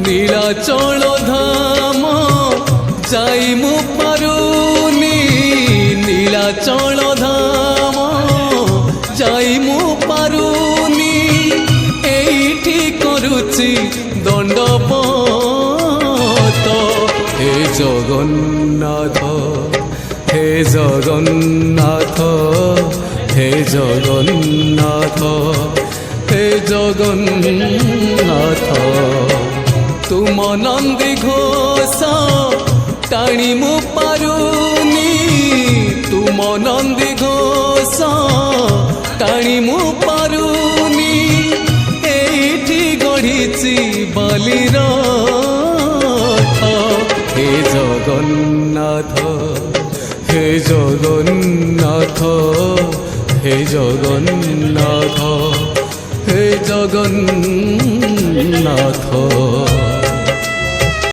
নীলাচল ধাম যাই মু পারুনি নীলাচল ধাম যাই মু পারুনি এইটি করুচি দণ্ডপত হে জগন্নাথ হে জগন্নাথ হে জগন্নাথ হে জগন্নাথ তুম নন্দী ঘোষ টাণি মু পারুনি তুম নন্দী ঘোষ টাণি মু পারুনি এইটি গড়িছি বালির হে জগন্নাথ হে জগন্নাথ হে জগন্নাথ হে জগন্নাথ।